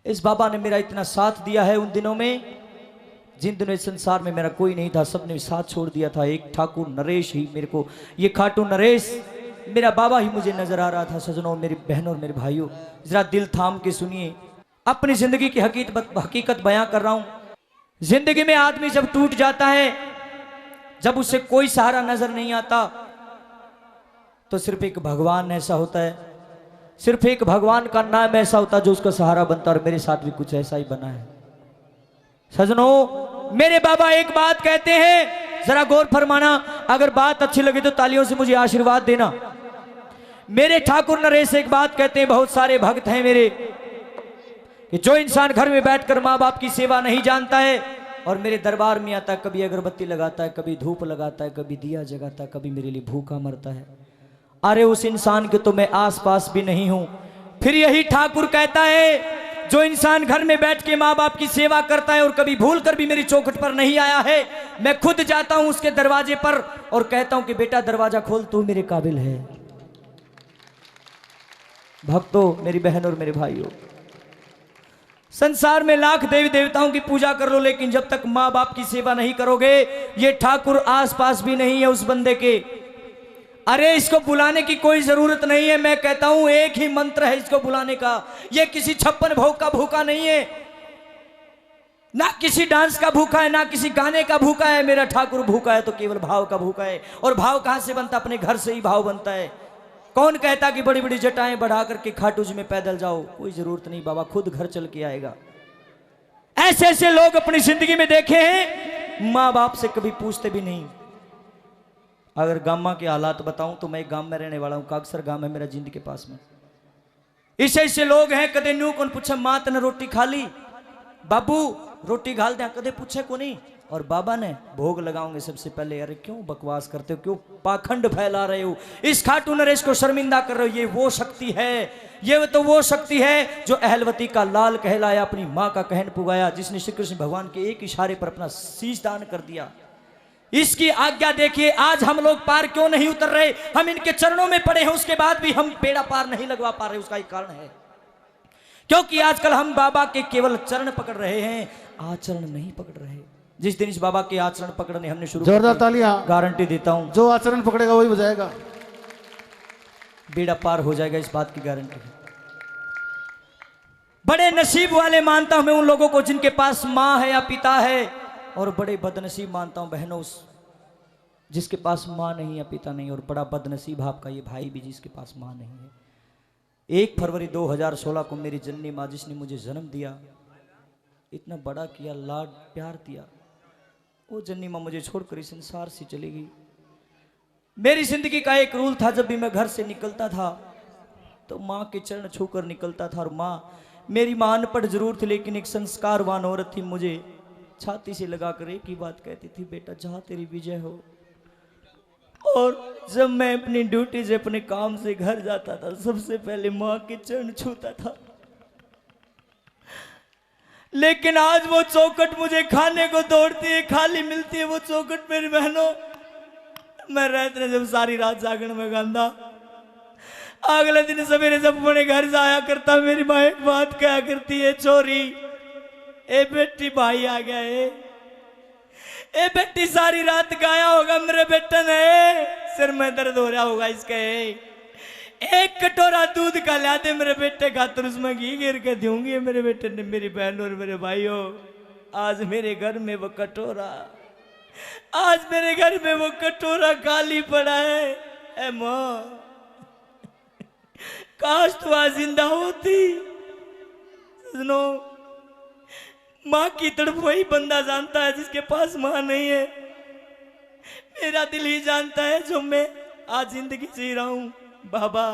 इस बाबा ने मेरा इतना साथ दिया है उन दिनों में जिन दिनों इस संसार में मेरा कोई नहीं था, सबने साथ छोड़ दिया था। एक ठाकुर नरेश ही मेरे को, ये खाटू नरेश मेरा बाबा ही मुझे नजर आ रहा था। सजनों, मेरी बहनों और मेरे भाइयों, जरा दिल थाम के सुनिए, अपनी जिंदगी की हकीकत बयां कर रहा हूं। जिंदगी में आदमी जब टूट जाता है, जब उसे कोई सहारा नजर नहीं आता, तो सिर्फ एक भगवान ऐसा होता है, सिर्फ एक भगवान का नाम ऐसा होता है जो उसका सहारा बनता है। और मेरे साथ भी कुछ ऐसा ही बना है। सजनों, मेरे बाबा एक बात कहते हैं, जरा गौर फरमाना। अगर बात अच्छी लगे तो तालियों से मुझे आशीर्वाद देना। मेरे ठाकुर नरेश एक बात कहते हैं, बहुत सारे भक्त हैं मेरे, कि जो इंसान घर में बैठकर माँ बाप की सेवा नहीं जानता है और मेरे दरबार में आता है, कभी अगरबत्ती लगाता है, कभी धूप लगाता है, कभी दिया जगाता है, कभी मेरे लिए भूखा मरता है, अरे उस इंसान के तो मैं आस पास भी नहीं हूं। फिर यही ठाकुर कहता है, जो इंसान घर में बैठ के माँ बाप की सेवा करता है और कभी भूल कर भी मेरी चौखट पर नहीं आया है, मैं खुद जाता हूं उसके दरवाजे पर और कहता हूं कि बेटा दरवाजा खोल, तू मेरे काबिल है। भक्तों, मेरी बहन और मेरे भाइयों, संसार में लाख देवी देवताओं की पूजा कर लो, लेकिन जब तक माँ बाप की सेवा नहीं करोगे, ये ठाकुर आस पास भी नहीं है उस बंदे के। अरे इसको बुलाने की कोई जरूरत नहीं है। मैं कहता हूं एक ही मंत्र है इसको बुलाने का। ये किसी 56 भोग का भूखा नहीं है, ना किसी डांस का भूखा है, ना किसी गाने का भूखा है। मेरा ठाकुर भूखा है तो केवल भाव का भूखा है। और भाव कहां से बनता? अपने घर से ही भाव बनता है। कौन कहता कि बड़ी बड़ी जटाएं बढ़ा करके खाटू जी में पैदल जाओ? कोई जरूरत नहीं, बाबा खुद घर चल के आएगा। ऐसे ऐसे लोग अपनी जिंदगी में देखे हैं, माँ बाप से कभी पूछते भी नहीं। अगर गामा के हालात बताऊं तो मैं एक गांव में रहने वाला हूं, कागसर गांव है मेरा, जिंद के पास में। ऐसे ऐसे लोग हैं, कदे न्यू कौन पूछे माँ तने रोटी खा ली, बाबू रोटी घाल दे, कदे पूछे को नहीं। और बाबा ने भोग लगाओगे सबसे पहले, अरे क्यों बकवास करते हो, क्यों पाखंड फैला रहे हो, इस खाटू नरेश को शर्मिंदा कर रहे हो। ये वो शक्ति है, ये तो वो शक्ति है जो अहलवती का लाल कहलाया, अपनी माँ का कहन पुगाया, जिसने श्री कृष्ण भगवान के एक इशारे पर अपना शीश दान कर दिया। इसकी आज्ञा देखिए, आज हम लोग पार क्यों नहीं उतर रहे? हम इनके चरणों में पड़े हैं, उसके बाद भी हम बेड़ा पार नहीं लगवा पा रहे। उसका एक कारण है, क्योंकि आजकल हम बाबा के केवल चरण पकड़ रहे हैं, आचरण नहीं पकड़ रहे। जिस दिन इस बाबा के आचरण पकड़ने हमने शुरू, जोरदार तालियां, गारंटी देता हूं जो आचरण पकड़ेगा वही बजाएगा, बेड़ा पार हो जाएगा, इस बात की गारंटी है। बड़े नसीब वाले मानता हूं मैं उन लोगों को जिनके पास मां है या पिता है, और बड़े बदनसीब मानता हूं बहनों जिसके पास मां नहीं या पिता नहीं। और बड़ा बदनसीब आपका ये भाई भी जिसके पास मां नहीं है। 1 फरवरी 2016 को मेरी जननी मां, जिसने मुझे जन्म दिया, इतना बड़ा किया, लाड प्यार दिया, वो जननी मां मुझे छोड़कर इस संसार से चली गई। मेरी जिंदगी का एक रूल था, जब भी मैं घर से निकलता था तो माँ के चरण छूकर निकलता था। और माँ, मेरी माँ अनपढ़ जरूर थी, लेकिन एक संस्कारवान औरत थी। मुझे छाती से लगाकर एक ही बात कहती थी, बेटा जहां तेरी विजय हो। और जब मैं अपनी ड्यूटी से, अपने काम से घर जाता था, सबसे पहले माँ के चरण छूता था। लेकिन आज वो चौखट मुझे खाने को दौड़ती है, खाली मिलती है वो चौखट मेरी बहनों। मैं रात जब सारी रात जागरण में गांधा, अगले दिन सवेरे जब अपने घर जाया करता, मेरी माँ एक बात कहा करती है, चोरी ए बेटी भाई आ गया है, ए बेटी सारी रात गाया होगा मेरे बेटे ने, सिर में दर्द हो रहा होगा इसके, एक कटोरा दूध का ला दे मेरे बेटे खातर, उसमें घी गिर के दूंगी मेरे बेटे ने। मेरी बहन और मेरे भाइयों, आज मेरे घर में वो कटोरा, आज मेरे घर में वो कटोरा खाली पड़ा है। ए माँ, काश तू आज जिंदा होती। सुनो, माँ की तड़प वही बंदा जानता है जिसके पास माँ नहीं है। मेरा दिल ही जानता है जो मैं आज जिंदगी जी रहा हूं। बाबा,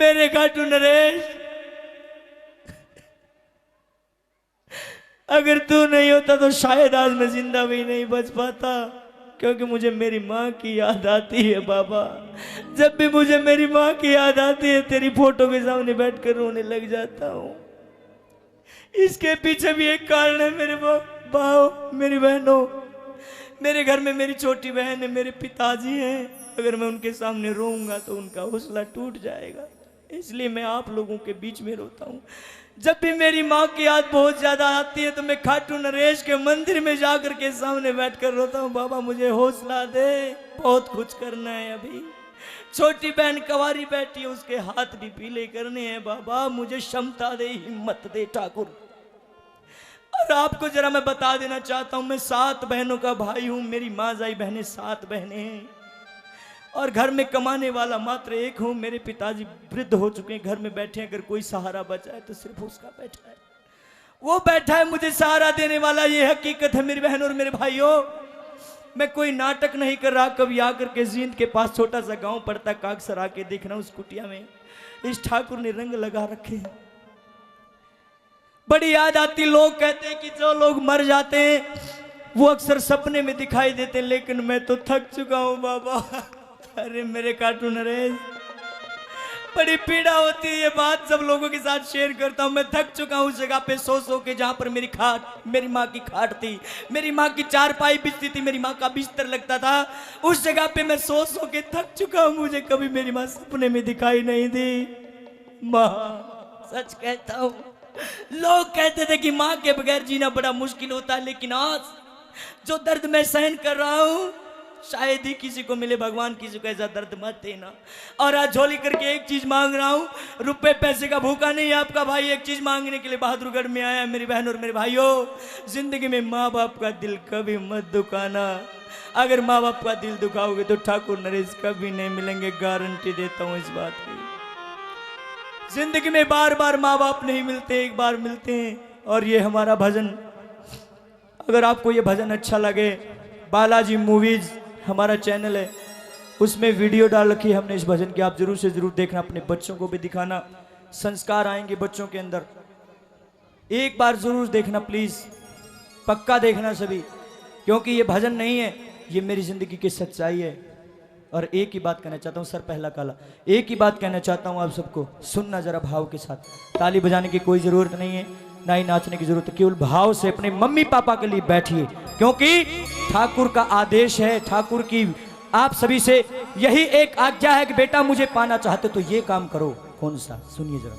मेरे खाटू नरेश, अगर तू नहीं होता तो शायद आज मैं जिंदा भी नहीं बच पाता, क्योंकि मुझे मेरी माँ की याद आती है। बाबा, जब भी मुझे मेरी माँ की याद आती है, तेरी फोटो के सामने बैठकर रोने लग जाता हूँ। इसके पीछे भी एक कारण है मेरे भाव, मेरी बहनों। मेरे घर में मेरी छोटी बहन है, मेरे पिताजी हैं। अगर मैं उनके सामने रोऊंगा तो उनका हौसला टूट जाएगा। इसलिए मैं आप लोगों के बीच में रोता हूँ। जब भी मेरी माँ की याद बहुत ज्यादा आती है तो मैं खाटू नरेश के मंदिर में जाकर के सामने बैठकर रोता हूँ, बाबा मुझे हौसला दे, बहुत कुछ करना है अभी। छोटी बहन कवारी बैठी है, उसके हाथ भी पीले करने हैं, बाबा मुझे क्षमता दे, हिम्मत दे ठाकुर। और आपको जरा मैं बता देना चाहता हूं, मैं 7 बहनों का भाई हूं, मेरी माँ जाई बहनें 7 बहनें हैं और घर में कमाने वाला मात्र एक हूं। मेरे पिताजी वृद्ध हो चुके हैं, घर में बैठे हैं, अगर कोई सहारा बचा है तो सिर्फ उसका बैठा है, वो बैठा है मुझे सहारा देने वाला। ये हकीकत है मेरी बहन और मेरे भाइयों। मैं कोई नाटक नहीं कर रहा। कभी आकर के जींद के पास छोटा सा गांव पड़ता, कागसर आके देखना, उस कुटिया में इस ठाकुर ने रंग लगा रखे हैं। बड़ी याद आती। लोग कहते हैं कि जो लोग मर जाते हैं वो अक्सर सपने में दिखाई देते, लेकिन मैं तो थक चुका हूं बाबा। अरे मेरे कार्टून नरेश, बड़ी पीड़ा होती है ये बात सब लोगों के साथ शेयर करता हूं। मैं थक चुका हूं उस जगह पे सो सो के जहां पर मेरी माँ की खाट थी, मेरी माँ की चारपाई बिछती थी, मेरी माँ का बिस्तर लगता था। उस जगह पे मैं सो सो के थक चुका हूं। मुझे कभी मेरी माँ सपने में दिखाई नहीं दी। माँ, सच कहता हूं, लोग कहते थे कि माँ के बगैर जीना बड़ा मुश्किल होता है, लेकिन आज जो दर्द मैं सहन कर रहा हूं शायद ही किसी को मिले। भगवान किसी को ऐसा दर्द मत देना। और आज झोली करके एक चीज मांग रहा हूं, रुपए पैसे का भूखा नहीं है आपका भाई, एक चीज मांगने के लिए बहादुरगढ़ में आया। मेरी बहन और मेरे भाइयों, जिंदगी में माँ बाप का दिल कभी मत दुखाना। अगर माँ बाप का दिल दुखाओगे तो ठाकुर नरेश कभी नहीं मिलेंगे, गारंटी देता हूं इस बात की। जिंदगी में बार बार माँ बाप नहीं मिलते, एक बार मिलते हैं। और ये हमारा भजन, अगर आपको ये भजन अच्छा लगे, बालाजी मूवीज हमारा चैनल है, उसमें वीडियो डाल रखी है हमने इस भजन की, आप जरूर से जरूर देखना, अपने बच्चों को भी दिखाना, संस्कार आएंगे बच्चों के अंदर। एक बार जरूर देखना प्लीज, पक्का देखना सभी, क्योंकि ये भजन नहीं है, ये मेरी जिंदगी की सच्चाई है। और एक ही बात कहना चाहता हूँ, सर पहला काला, एक ही बात कहना चाहता हूँ आप सबको, सुनना जरा भाव के साथ। ताली बजाने की कोई जरूरत नहीं है, ना ही नाचने की जरूरत है, केवल भाव से अपने मम्मी पापा के लिए बैठिए, क्योंकि ठाकुर का आदेश है, ठाकुर की आप सभी से यही एक आज्ञा है कि बेटा मुझे पाना चाहते तो ये काम करो। कौन सा? सुनिए जरा।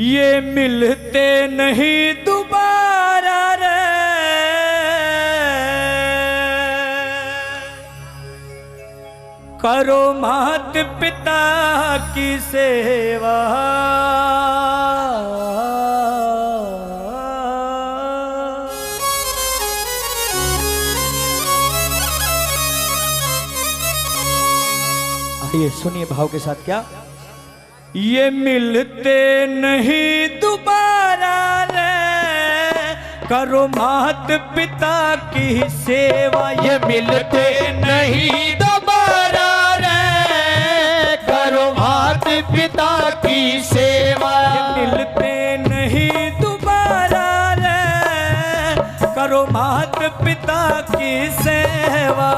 ये मिलते नहीं दोबारा रे, करो मात पिता की सेवा, ये सुनिए भाव के साथ। क्या? ये मिलते नहीं दोबारा रे, करो मात पिता की सेवा। ये मिलते नहीं दोबारा रे, करो मात पिता की सेवा। ये मिलते नहीं दोबारा रे, करो मात पिता की सेवा।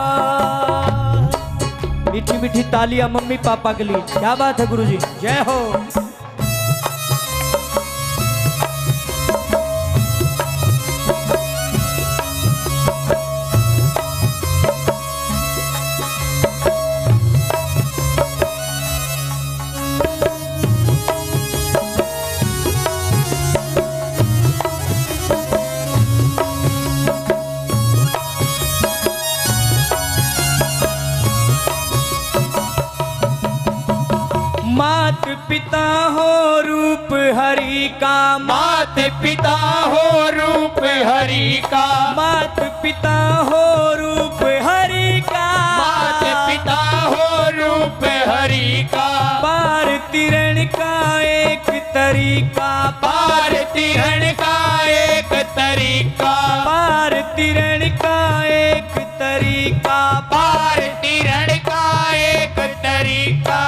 मीठी मीठी तालियां मम्मी पापा के लिए। क्या बात है गुरुजी, जय हो। मात पिता हो रूप हरि का, मात पिता हो रूप हरि का, मात पिता हो रूप हरि का, मात पिता हो रूप हरि का। पार तिरण का एक तरीका, पार तिरण का एक तरीका, पार तिरण का एक तरीका, पार तिरण का एक तरीका।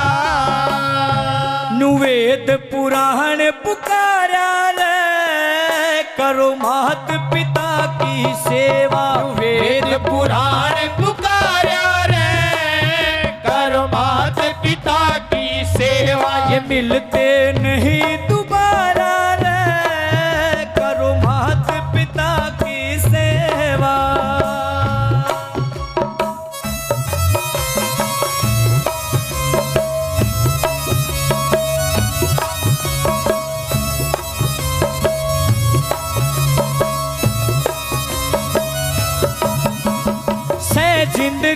वेद पुराण पुकारा रे, करो मात पिता की सेवा। वेद पुराण पुकारा रे, करो मात पिता की सेवा। ये मिलते नहीं दोबारा रे, करो मात पिता की सेवा।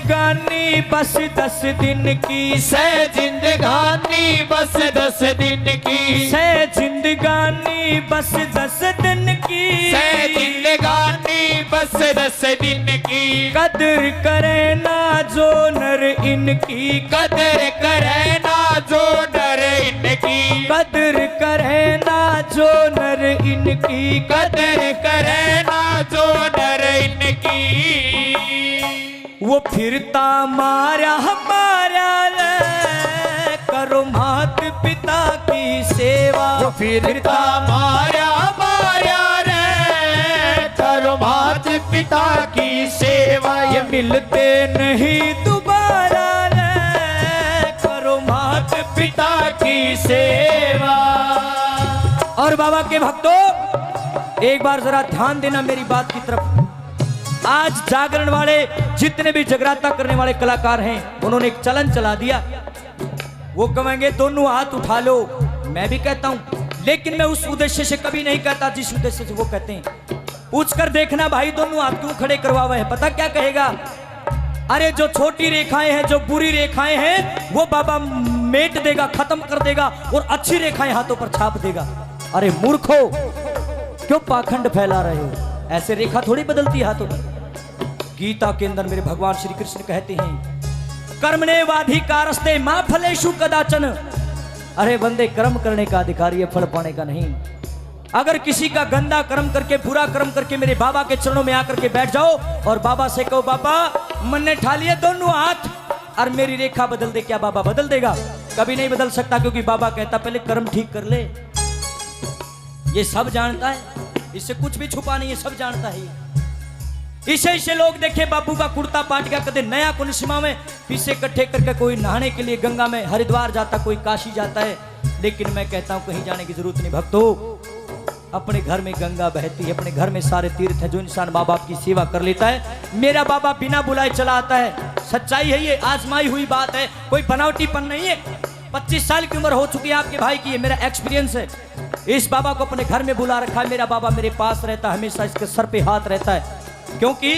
जिंदगानी बस 10 दिन की, सह जिंदगानी बस 10 दिन की, सह जिंदगानी बस 10 दिन की, सह जिंदगानी बस 10 दिन की। कदर करे ना जो नर इनकी, कदर करे ना जो नर इनकी, कदर करे ना जो नर इनकी, कदर करे ना जो नर इनकी। वो फिरता मारा हमारा ले, करो मात पिता की सेवा। वो फिरता मारा मारा रे, करो मात पिता की सेवा। ये मिलते नहीं दोबारा ले, करो मात पिता की सेवा। और बाबा के भक्तों, एक बार जरा ध्यान देना मेरी बात की तरफ। आज जागरण वाले जितने भी जगराता करने वाले कलाकार हैं, उन्होंने एक चलन चला दिया। वो कहेंगे दोनों हाथ उठा लो, मैं भी कहता हूं, लेकिन मैं उस उद्देश्य से कभी नहीं कहता जिस उद्देश्य से वो कहते हैं। पूछ कर देखना भाई दोनों हाथ क्यों खड़े करवावे हैं, पता क्या कहेगा? अरे जो छोटी रेखाएं हैं, जो बुरी रेखाएं हैं, वो बाबा मेट देगा, खत्म कर देगा, और अच्छी रेखाएं हाथों पर छाप देगा। अरे मूर्खो, क्यों पाखंड फैला रहे हो? ऐसे रेखा थोड़ी बदलती है हाथों पर। गीता के अंदर मेरे भगवान श्री कृष्ण कहते हैं, कर्मणे वाधिकारस्ते मां फलेषु कदाचन। अरे बंदे, कर्म करने का अधिकारी है, फल पाने का नहीं। अगर किसी का गंदा कर्म करके, बुरा कर्म करके मेरे बाबा के चरणों में आकर के बैठ जाओ और बाबा से कहो, बाबा मन ने ठा लिए दोनों हाथ और मेरी रेखा बदल दे, क्या बाबा बदल देगा? कभी नहीं बदल सकता, क्योंकि बाबा कहता पहले कर्म ठीक कर ले। ये सब जानता है, इससे कुछ भी छुपा नहीं है, सब जानता है। इसे लोग देखे बाबू का कुर्ता पाट गया, कदे नया कुनिस्मा में पीछे इकट्ठे करके कोई नहाने के लिए गंगा में हरिद्वार जाता, कोई काशी जाता है। लेकिन मैं कहता हूं कहीं जाने की जरूरत नहीं भक्तों, अपने घर में गंगा बहती है, अपने घर में सारे तीर्थ है। जो इंसान माँ बाप की सेवा कर लेता है, मेरा बाबा बिना बुलाए चला आता है। सच्चाई है, ये आजमाई हुई बात है, कोई बनावटीपन नहीं है। 25 साल की उम्र हो चुकी है आपके भाई की, ये मेरा एक्सपीरियंस है। इस बाबा को अपने घर में बुला रखा है, मेरा बाबा मेरे पास रहता है, हमेशा इसके सर पे हाथ रहता है। क्योंकि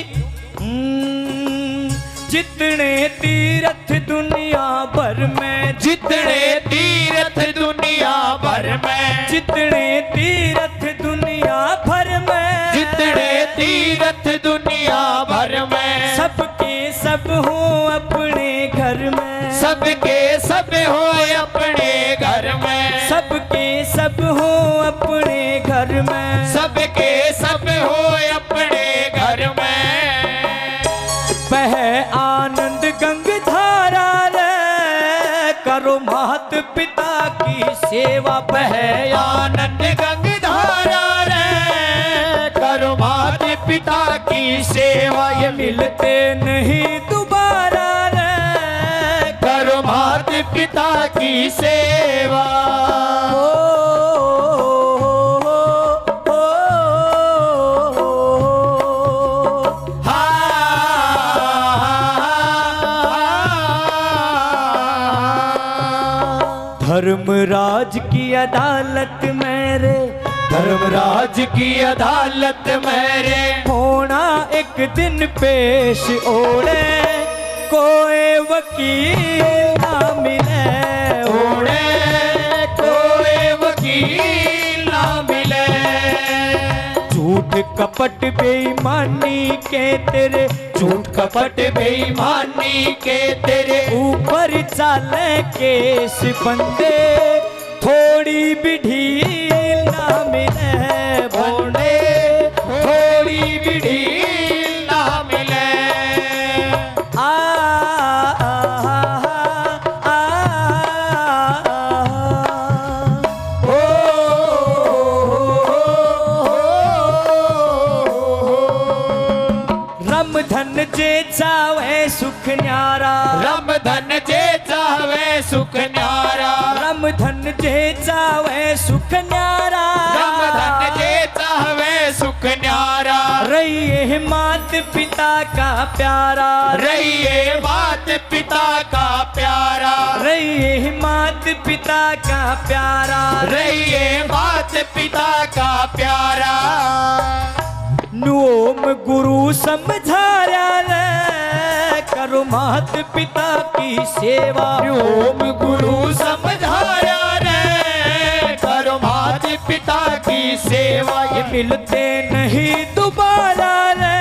जितने तीर्थ दुनिया भर में, जितने तीर्थ दुनिया भर में, जितने तीर्थ दुनिया भर में, जितने तीर्थ दुनिया भर में, सबके सब हो अपने घर में, सबके सब हो अपने घर में, सबके सब हो अपने घर में, सबके सब हो अपने घर में। बह आनंद गंग धारा रे, करो मात पिता की सेवा। बह आनंद गंग धारा रे, करो मात पिता की सेवा। ये मिलते नहीं दोबारा रे, करो मात पिता की सेवा। धर्मराज की अदालत में रे, धर्मराज की अदालत में रे, होना एक दिन पेश ओढ़े, कोई वकील ना मिले ओढ़े, कोई वकील ना मिले। झूठ कपट बेईमानी के तेरे, झूठ कपट बेईमानी के तेरे ऊपर चाले केस बंदे, थोड़ी भी ढील ना मिले बंदे, थोड़ी भी ढील ना मिले। आ, आ, आ, रम धन जे चावे सुख न्यारा, रम धन जे चावे सुख न्यारा, रम धन जे चावे सुख न्यारा, रम धन जे चावे सुख न्यारा। रहिए मात पिता का प्यारा, रहिए मात पिता का प्यारा, रहिए मात पिता का प्यारा, रहिए मात पिता का प्यारा। ओम गुरु समझाया रे, करो मात पिता की सेवा। ओम गुरु समझाया रे, करो मात पिता की सेवा। ये मिलते नहीं दोबारा रे,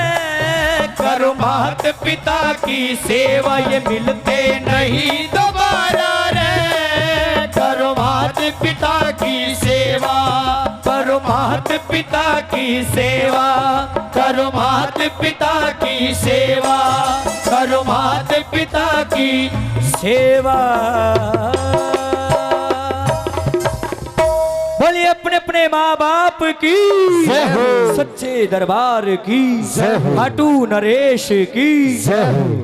करो मात पिता की सेवा, ये मिलते नहीं दोबारा रे। करो मात पिता की सेवा, करो मात पिता की सेवा, करो मात पिता की सेवा, करो मात पिता की सेवा। बोलिए अपने अपने माँ बाप की जय हो। सच्चे दरबार की जय हो। खाटू नरेश की जय हो।